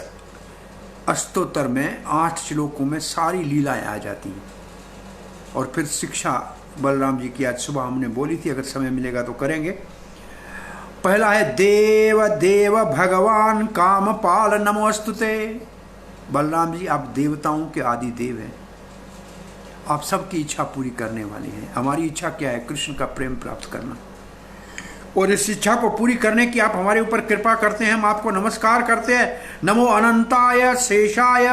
स्तोत्र में 8 श्लोकों में सारी लीलाएं आ जाती हैं। और फिर शिक्षा बलराम जी की आज सुबह हमने बोली थी, अगर समय मिलेगा तो करेंगे। पहला है देव देव भगवान कामपाल नमोस्तुते। बलराम जी आप देवताओं के आदि देव हैं, आप सबकी इच्छा पूरी करने वाले हैं। हमारी इच्छा क्या है? कृष्ण का प्रेम प्राप्त करना। और इस इच्छा को पूरी करने की आप हमारे ऊपर कृपा करते हैं, हम आपको नमस्कार करते हैं। नमो अनंताय शेषाय।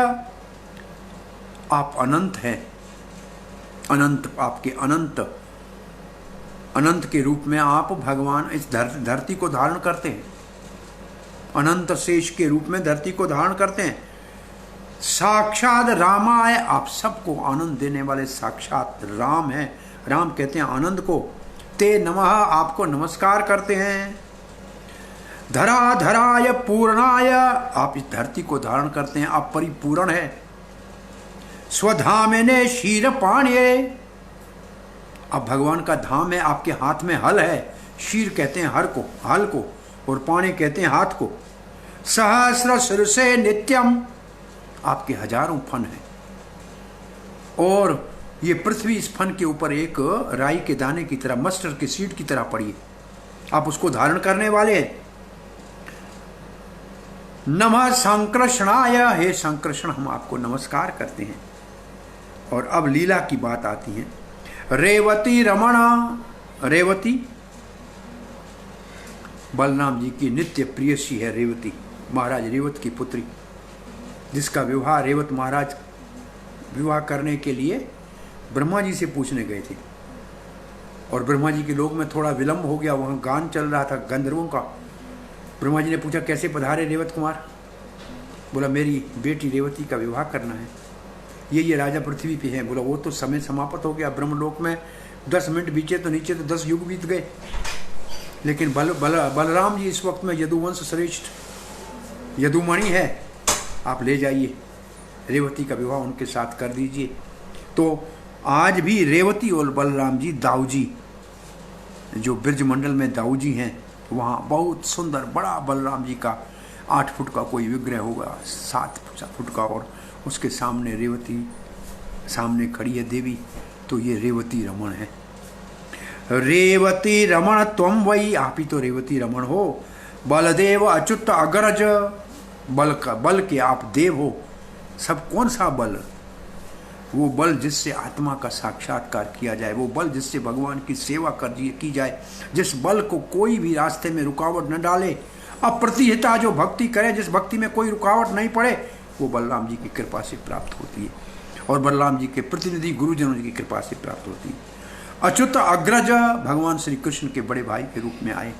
आप अनंत हैं, अनंत, आपके अनंत अनंत के रूप में आप भगवान इस धरती को धारण करते हैं, अनंत शेष के रूप में धरती को धारण करते हैं। साक्षात रामाय, आप सबको आनंद देने वाले साक्षात राम हैं, राम कहते हैं आनंद को। ते नमः, आपको नमस्कार करते हैं। धरा धराय पूर्णाय, आप इस धरती को धारण करते हैं, आप परिपूर्ण है। स्वधामेने शीर पाण्ये, अब भगवान का धाम है, आपके हाथ में हल है। शीर कहते हैं हर को, हल को, और पाणे कहते हैं हाथ को। सहस्र शीर्षे नित्यम, आपके हजारों फन हैं, और ये पृथ्वी इस फन के ऊपर एक राई के दाने की तरह, मस्टर्ड के सीड की तरह पड़ी है, आप उसको धारण करने वाले हैं। नमः संकृष्णाय, हे संकृष्ण, हम आपको नमस्कार करते हैं। और अब लीला की बात आती है। रेवती रमणा, रेवती बलराम जी की नित्य प्रियसी है। रेवती, महाराज रेवत की पुत्री, जिसका विवाह रेवत महाराज विवाह करने के लिए ब्रह्मा जी से पूछने गए थे, और ब्रह्मा जी के लोक में थोड़ा विलंब हो गया, वहाँ गान चल रहा था गंधर्वों का। ब्रह्मा जी ने पूछा कैसे पधारे रेवत कुमार? बोला मेरी बेटी रेवती का विवाह करना है, ये राजा पृथ्वी पे हैं। बोला वो तो समय समाप्त हो गया, ब्रह्मलोक में 10 मिनट बीचे तो नीचे तो 10 युग बीत गए। लेकिन बलराम जी इस वक्त में यदुवंश श्रेष्ठ यदुमणि है, आप ले जाइए, रेवती का विवाह उनके साथ कर दीजिए। तो आज भी रेवती और बलराम जी, दाऊजी, जो ब्रजमंडल में दाऊजी हैं, वहाँ बहुत सुंदर बड़ा बलराम जी का 8 फुट का कोई विग्रह होगा, 7 फुट का, और उसके सामने रेवती सामने खड़ी है देवी। तो ये रेवती रमण है। रेवती रमण त्वम वही, आप ही तो रेवती रमण हो। बलदेव अच्युत अग्रज, बल के आप देव हो। सब कौन सा बल? वो बल जिससे आत्मा का साक्षात्कार किया जाए, वो बल जिससे भगवान की सेवा की जाए, जिस बल को कोई भी रास्ते में रुकावट न डाले, अप्रतिहिता जो भक्ति करे, जिस भक्ति में कोई रुकावट नहीं पड़े, वो बलराम जी की कृपा से प्राप्त होती है, और बलराम जी के प्रतिनिधि गुरुजनों की कृपा से प्राप्त होती है। अच्युत अग्रज, भगवान श्री कृष्ण के बड़े भाई के रूप में आए,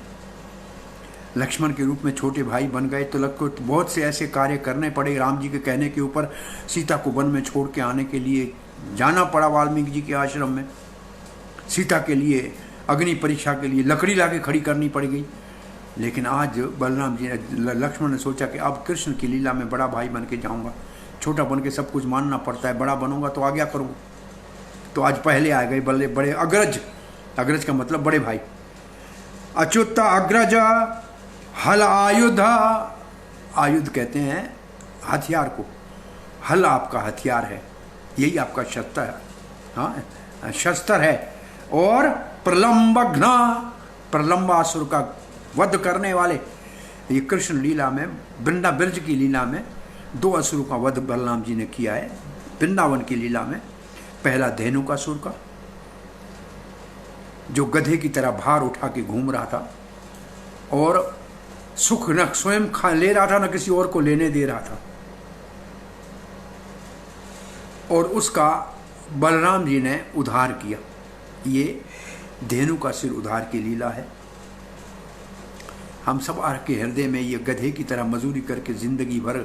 लक्ष्मण के रूप में छोटे भाई बन गए। तो बहुत से ऐसे कार्य करने पड़े। राम जी के कहने के ऊपर सीता को वन में छोड़ के आने के लिए जाना पड़ा वाल्मीकि जी के आश्रम में। सीता के लिए अग्नि परीक्षा के लिए लकड़ी लाके खड़ी करनी पड़ गई। लेकिन आज बलराम जी ने, लक्ष्मण ने सोचा कि अब कृष्ण की लीला में बड़ा भाई बन के जाऊँगा, छोटा बन के सब कुछ मानना पड़ता है, बड़ा बनूंगा तो आज्ञा करूँगा। तो आज पहले आ गए बड़े अग्रज, अग्रज का मतलब बड़े भाई। अच्युत अग्रज हल आयुध, आयुध कहते हैं हथियार को, हल आपका हथियार है, यही आपका शस्त्र है, हाँ शस्त्र है। और प्रलंबघ्न, प्रलंबासुर का वध करने वाले। ये कृष्ण लीला में, ब्रज की लीला में 2 असुरों का वध बलराम जी ने किया है। वृंदावन की लीला में पहला धेनुकासुर का, जो गधे की तरह भार उठा के घूम रहा था, और सुख न स्वयं खा ले रहा था, न किसी और को लेने दे रहा था, और उसका बलराम जी ने उद्धार किया। ये धेनु का सिर उद्धार की लीला है। हम सब के हृदय में ये गधे की तरह मजूरी करके जिंदगी भर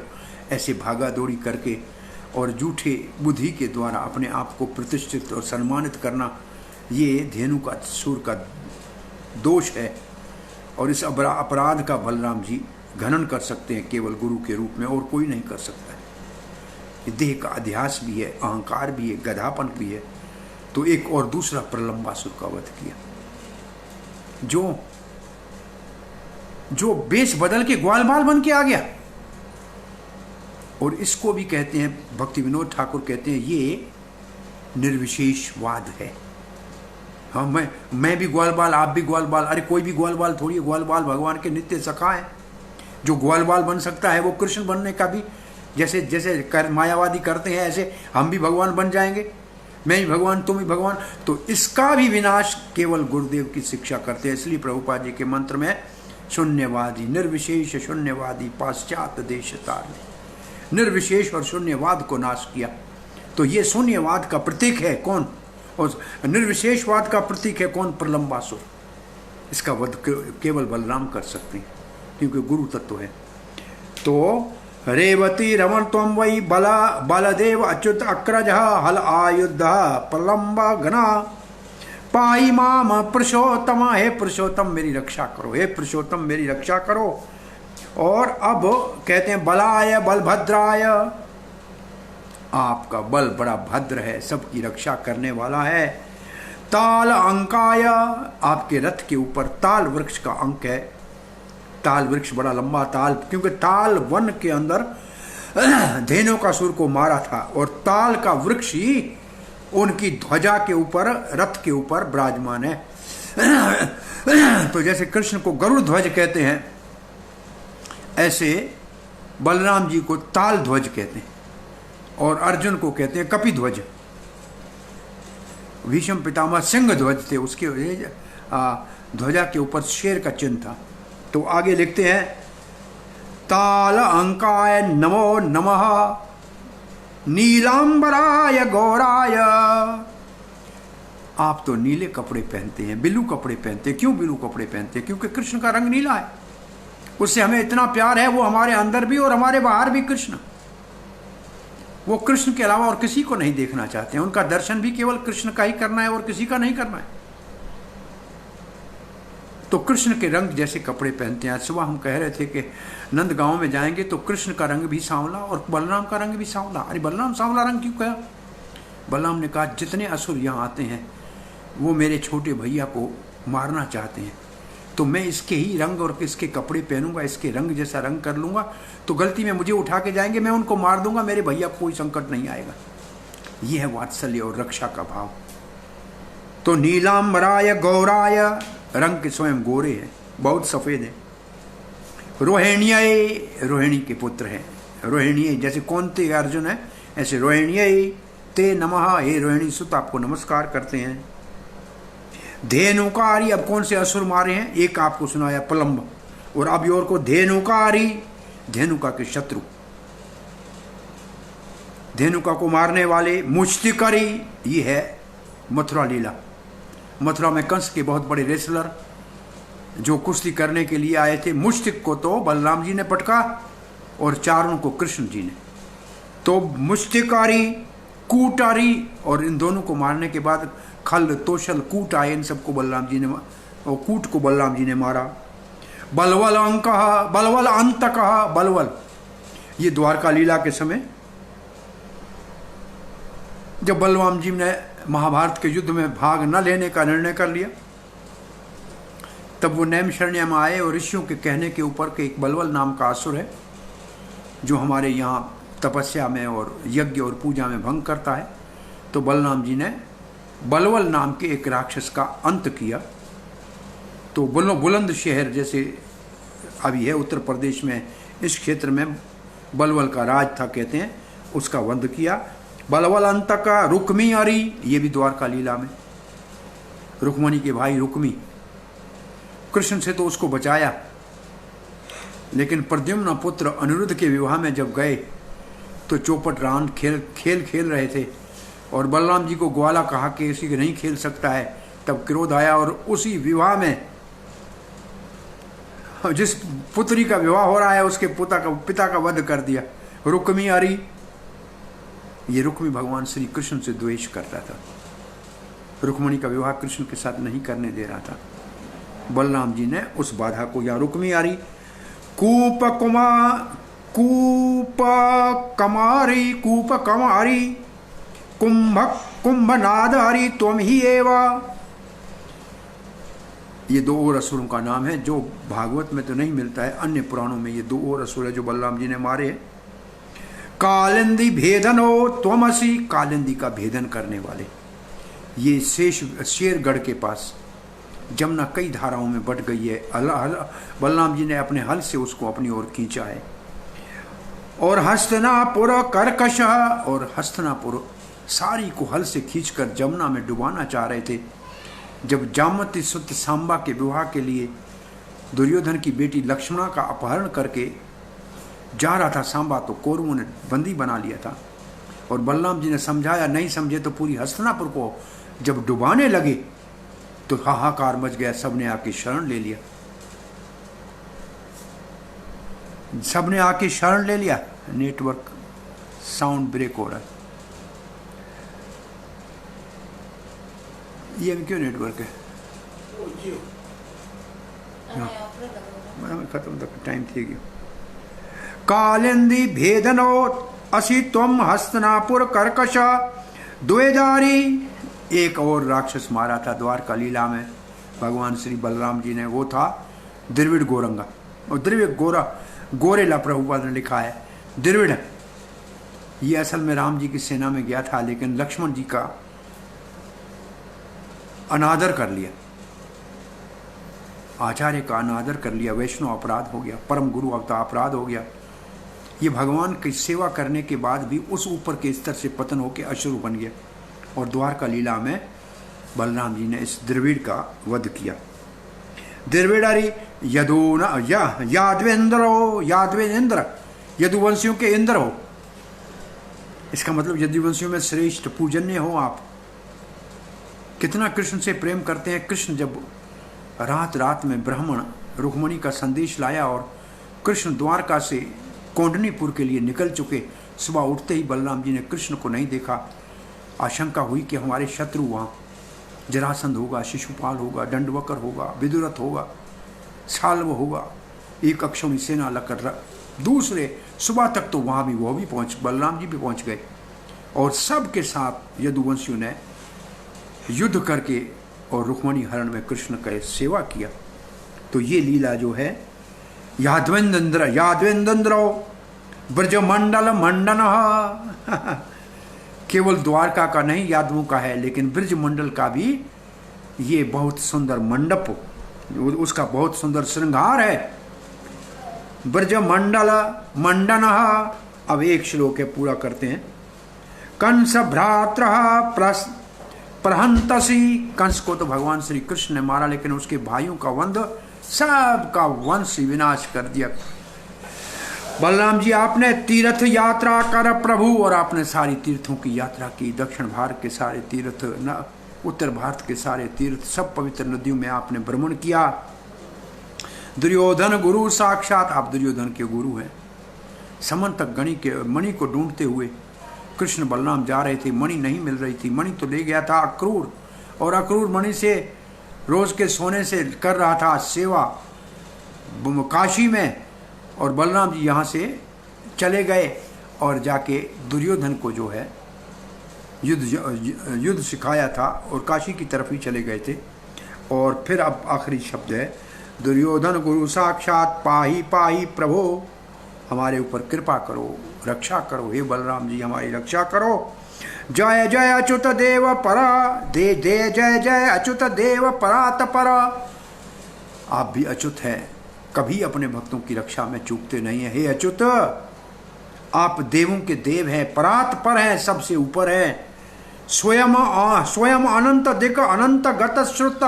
ऐसे भागा दौड़ी करके और झूठे बुद्धि के द्वारा अपने आप को प्रतिष्ठित और सम्मानित करना, ये धेनु का सुर का दोष है। और इस अपराध का बलराम जी घनन कर सकते हैं केवल गुरु के रूप में, और कोई नहीं कर सकता है। ये देह का अध्यास भी है, अहंकार भी है, गधापन भी है। तो एक और दूसरा प्रलंबासुर का वध किया, जो बेश बदल के ग्वालबाल बन के आ गया। और इसको भी कहते हैं, भक्ति विनोद ठाकुर कहते हैं, ये निर्विशेषवाद है। हाँ, मैं भी ग्वालबाल, आप भी ग्वालबाल। अरे कोई भी ग्वालबाल थोड़ी है, ग्वालबाल भगवान के नित्य सखा है। जो ग्वालबाल बन सकता है वो कृष्ण बनने का भी, जैसे मायावादी करते हैं, ऐसे हम भी भगवान बन जाएंगे। मैं ही भगवान तुम ही भगवान, तो इसका भी विनाश केवल गुरुदेव की शिक्षा करते हैं। इसलिए प्रभुपाद जी के मंत्र में शून्यवादी निर्विशेष शून्यवादी पाश्चात्य देश तारने, निर्विशेष और शून्यवाद को नाश किया। तो ये शून्यवाद का प्रतीक है कौन, और निर्विशेषवाद का प्रतीक है कौन, प्रलंबासुर। इसका वध केवल बलराम कर सकते हैं क्योंकि गुरु तत्व है। तो रेवती रमण त्वं वै बलदेव अच्युत अक्रज हल आयुध प्रलंब घना पाई माम पुरुषोत्तम, हे पुरुषोत्तम मेरी रक्षा करो, हे पुरुषोत्तम मेरी रक्षा करो। और अब कहते हैं बलाय बलभद्राय, आपका बल बड़ा भद्र है, सबकी रक्षा करने वाला है। ताल अंकाय, आपके रथ के ऊपर ताल वृक्ष का अंक है। ताल वृक्ष बड़ा लंबा ताल, क्योंकि ताल वन के अंदर धेनुकासुर को मारा था और ताल का वृक्ष ही उनकी ध्वजा के ऊपर, रथ के ऊपर विराजमान है। तो जैसे कृष्ण को गरुड़ ध्वज कहते हैं, ऐसे बलराम जी को ताल ध्वज कहते हैं और अर्जुन को कहते हैं कपि ध्वज। भीष्म पितामह सिंह ध्वज थे, उसके ध्वजा के ऊपर शेर का चिन्ह था। तो आगे लिखते हैं ताल अंकाय नमो नमः नीलांबराय गौराय। आप तो नीले कपड़े पहनते हैं, ब्लू कपड़े पहनते हैं। क्यों ब्लू कपड़े पहनते हैं? क्योंकि कृष्ण का रंग नीला है, उससे हमें इतना प्यार है। वो हमारे अंदर भी और हमारे बाहर भी कृष्ण, वो कृष्ण के अलावा और किसी को नहीं देखना चाहते हैं। उनका दर्शन भी केवल कृष्ण का ही करना है और किसी का नहीं करना है। तो कृष्ण के रंग जैसे कपड़े पहनते हैं। आज सुबह हम कह रहे थे कि नंद गांव में जाएंगे तो कृष्ण का रंग भी सांवला और बलराम का रंग भी सांवला। अरे बलराम सांवला रंग क्यों कहा? बलराम ने कहा जितने असुर यहाँ आते हैं वो मेरे छोटे भैया को मारना चाहते हैं, तो मैं इसके ही रंग और इसके कपड़े पहनूंगा, इसके रंग जैसा रंग कर लूंगा, तो गलती में मुझे उठा के जाएंगे, मैं उनको मार दूंगा, मेरे भैया को कोई संकट नहीं आएगा। यह है वात्सल्य और रक्षा का भाव। तो नीलांबराय गौराय, रंग के स्वयं गोरे हैं, बहुत सफेद है। रोहिणीय, रोहिणी के पुत्र हैं। रोहिणीय जैसे कौनते अर्जुन है, ऐसे रोहिणीय ते नमः, हे रोहिणी सुत आपको नमस्कार करते हैं। धेनुकारी, अब कौन से असुर मारे हैं? एक आपको सुनाया प्रलंब, और अब और को धेनुकारी, धेनुका के शत्रु, धेनुका को मारने वाले। मुष्टिकरी, ये है मथुरा लीला। मथुरा में कंस के बहुत बड़े रेसलर जो कुश्ती करने के लिए आए थे, मुष्टिक को तो बलराम जी ने पटका और चारों को कृष्ण जी ने। तो मुष्टिकारी, कूटारी, और इन दोनों को मारने के बाद खल तोशल कूट आए, इन सबको बलराम जी ने, और कूट को बलराम जी ने मारा। बलवल अंक, बलवल अंत कहा, बलवल, ये द्वारका लीला के समय जब बलराम जी ने महाभारत के युद्ध में भाग न लेने का निर्णय कर लिया, तब वो नैमिषारण्य में आए और ऋषियों के कहने के ऊपर के एक बलवल नाम का असुर है जो हमारे यहाँ तपस्या में और यज्ञ और पूजा में भंग करता है। तो बलराम जी ने बलवल नाम के एक राक्षस का अंत किया। तो बुलंद शहर जैसे अभी है उत्तर प्रदेश में, इस क्षेत्र में बलवल का राज था कहते हैं, उसका वध किया। बलवल अंत का रुक्मी अरी, ये भी द्वारका लीला में, रुक्मणी के भाई रुक्मी, कृष्ण से तो उसको बचाया, लेकिन प्रद्युम्न पुत्र अनिरुद्ध के विवाह में जब गए तो चौपट रान खेल रहे थे और बलराम जी को ग्वाला कहा कि इसी नहीं खेल सकता है। तब क्रोध आया और उसी विवाह में, जिस पुत्री का विवाह हो रहा है, उसके पिता का वध कर दिया। रुक्मी अरी, ये रुक्मी भगवान श्री कृष्ण से द्वेष करता था, रुक्मणी का विवाह कृष्ण के साथ नहीं करने दे रहा था। बलराम जी ने उस बाधा को, या रुक्मी आरी, कूप कमारी कुंभनाद हरि तुम ही एवा, ये दो और असुरों का नाम है जो भागवत में तो नहीं मिलता है, अन्य पुराणों में ये दो और असुर है जो बलराम जी ने मारे हैं। कालिंदी भेदनो त्वमसी, कालिंदी का भेदन करने वाले, ये शेरगढ़ के पास जमुना कई धाराओं में बट गई है, बलराम जी ने अपने हल से उसको अपनी ओर खींचा है। और हस्तनापुर कर्कश, और हस्तनापुर सारी को हल से खींचकर जमुना में डुबाना चाह रहे थे। जब जामवती सुत सांबा के विवाह के लिए दुर्योधन की बेटी लक्ष्मणा का अपहरण करके जा रहा था सांबा, तो कौरवों ने बंदी बना लिया था। और बलराम जी ने समझाया, नहीं समझे तो पूरी हस्तिनापुर को जब डुबाने लगे तो हाहाकार मच गया, सबने आके शरण ले लिया, सबने आके शरण ले लिया। नेटवर्क साउंड ब्रेक हो रहा है, ये क्यों नेटवर्क है? खत्म तक टाइम थी गया। कालिंदी भेदनो असी तुम हस्तनापुर कर्कश द्वेदारी। एक और राक्षस मारा था द्वारका लीला में भगवान श्री बलराम जी ने, वो था द्रविड़ गोरंगा। और द्रविड़ गोरेला प्रभुपाद ने लिखा है द्रविड़, ये असल में राम जी की सेना में गया था, लेकिन लक्ष्मण जी का अनादर कर लिया, आचार्य का अनादर कर लिया, वैष्णव अपराध हो गया, परम गुरु अवतार अपराध हो गया। ये भगवान की सेवा करने के बाद भी उस ऊपर के स्तर से पतन होकर असुर बन गया। और द्वारका लीला में बलराम जी ने इस द्रविड़ का वध किया। द्रविड़ारी यादवेंद्र, यदुवंशियों के इंद्र हो। इसका मतलब यदुवंशियों में श्रेष्ठ पूजन्य हो आप। कितना कृष्ण से प्रेम करते हैं। कृष्ण जब रात रात में ब्राह्मण रुक्मणी का संदेश लाया और कृष्ण द्वारका से कौंडनीपुर के लिए निकल चुके, सुबह उठते ही बलराम जी ने कृष्ण को नहीं देखा। आशंका हुई कि हमारे शत्रु वहाँ जरासंध होगा, शिशुपाल होगा, दंडवकर होगा, विदुरथ होगा, साल्व होगा, एक अक्षौणी सेना लकर दूसरे। सुबह तक तो वहाँ भी वो भी बलराम जी भी पहुँच गए और सबके साथ यदुवंशियों ने युद्ध करके और रुक्मणी हरण में कृष्ण का सेवा किया। तो ये लीला जो है यादवेंद्र ब्रजमंडल मंडन, केवल द्वारका का नहीं यादवों का है, लेकिन ब्रजमंडल का भी ये बहुत सुंदर मंडप, उसका बहुत सुंदर श्रृंगार है। ब्रजमंडल मंडन। अब एक श्लोक है, पूरा करते हैं। कंस भ्रात्र प्रहंतसी। कंस को तो भगवान श्री कृष्ण ने मारा, लेकिन उसके भाइयों का वंध, सबका वंश विनाश कर दिया। बलराम जी आपने तीर्थ यात्रा कर प्रभु, और आपने सारी तीर्थों की यात्रा की। दक्षिण भारत के सारे तीर्थ, उत्तर भारत के सारे तीर्थ, सब पवित्र नदियों में आपने भ्रमण किया। दुर्योधन गुरु साक्षात, आप दुर्योधन के गुरु हैं। समंतक गणि के मणि को ढूंढते हुए कृष्ण बलराम जा रहे थे, मणि नहीं मिल रही थी। मणि तो ले गया था अक्रूर, और अक्रूर मणि से रोज के सोने से कर रहा था सेवा काशी में। और बलराम जी यहाँ से चले गए और जाके दुर्योधन को जो है युद्ध सिखाया था और काशी की तरफ ही चले गए थे। और फिर अब आखिरी शब्द है, दुर्योधन गुरु साक्षात पाही पाही प्रभो, हमारे ऊपर कृपा करो, रक्षा करो, हे बलराम जी हमारी रक्षा करो। जय जय अच्युत देव परा, दे जय जय अच्युत देव परात परा। आप भी अच्युत हैं, कभी अपने भक्तों की रक्षा में चूकते नहीं है। हे अच्युत, आप देवों के देव हैं, परात पर हैं, सबसे ऊपर हैं। स्वयं अनंत दिक अनंत गत श्रुत,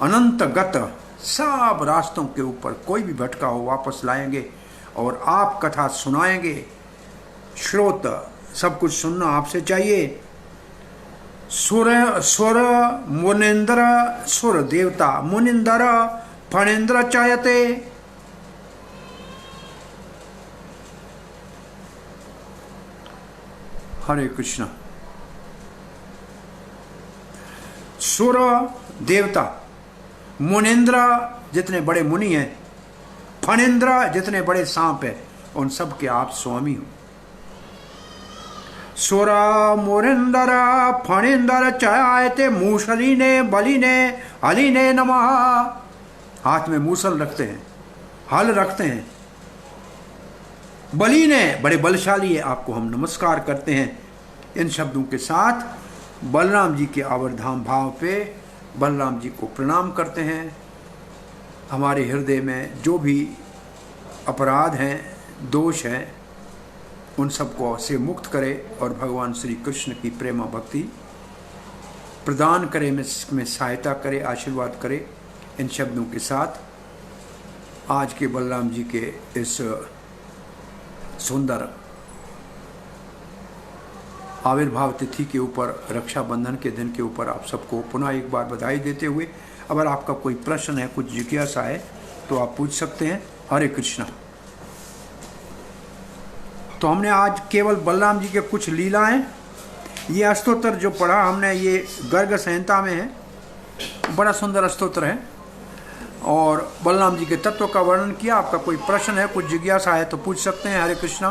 अनंत गत, सब रास्तों के ऊपर कोई भी भटका हो वापस लाएंगे और आप कथा सुनाएंगे। श्रोत, सब कुछ सुनना आपसे चाहिए। सुर मुनिंद्र, सुर देवता मुनिंद्र फणेन्द्र चायते। हरे कृष्ण। सुर देवता, मुनिंद्र जितने बड़े मुनि हैं, फणेन्द्र जितने बड़े सांप हैं, उन सब के आप स्वामी हो। सुर मुनिंद्र फणेन्द्र चायते, मूसलिने बलिने हलिने नमः। हाथ में मूसल रखते हैं, हल रखते हैं। बली ने, बड़े बलशाली है, आपको हम नमस्कार करते हैं। इन शब्दों के साथ बलराम जी के आवर्धाम भाव पे बलराम जी को प्रणाम करते हैं। हमारे हृदय में जो भी अपराध हैं, दोष हैं, उन सबको से मुक्त करे और भगवान श्री कृष्ण की प्रेमा भक्ति प्रदान करे, में सहायता करे, आशीर्वाद करे। इन शब्दों के साथ आज के बलराम जी के इस सुंदर आविर्भाव तिथि के ऊपर, रक्षाबंधन के दिन के ऊपर आप सबको पुनः एक बार बधाई देते हुए, अगर आपका कोई प्रश्न है, कुछ जिज्ञासा है तो आप पूछ सकते हैं। हरे कृष्णा। तो हमने आज केवल बलराम जी के कुछ लीलाएं, ये अस्तोत्र जो पढ़ा हमने ये गर्ग संहिता में है, बड़ा सुंदर अस्तोत्र है, और बलराम जी के तत्व का वर्णन किया। आपका कोई प्रश्न है, कुछ जिज्ञासा है तो पूछ सकते हैं। हरे कृष्णा।